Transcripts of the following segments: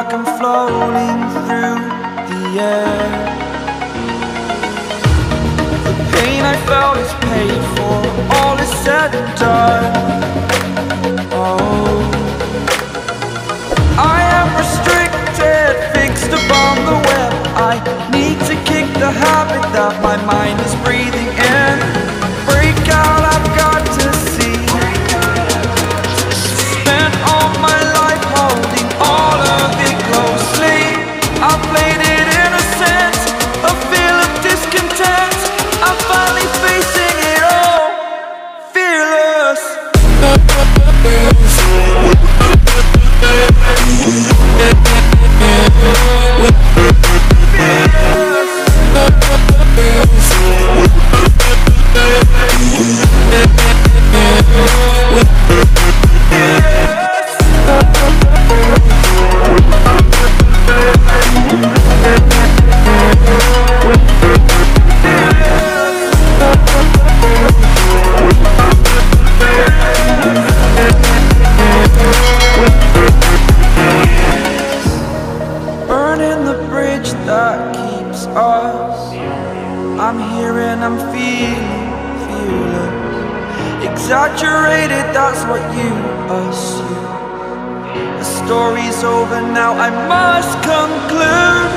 like I'm floating through the air. The pain I felt is paid for, all is said and done. Oh, I am restricted, fixed upon the web. I need to kick the habit that my mind is breathing in. Break out, I've got to see. Spent all my life holding all of it closely. I played it innocent, a feel of discontent. I'm finally facing it all, fearless. Burning the bridge that keeps us. I'm here and I'm feeling fearless. Exaggerated, that's what you assume. The story's over now, I must conclude.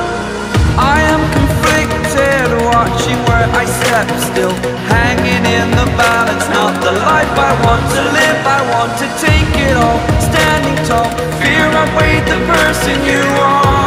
I am conflicted, watching where I step still, hanging in the balance. Not the life I want to live, I want to take it all. Standing tall, fear I weighed the person you are.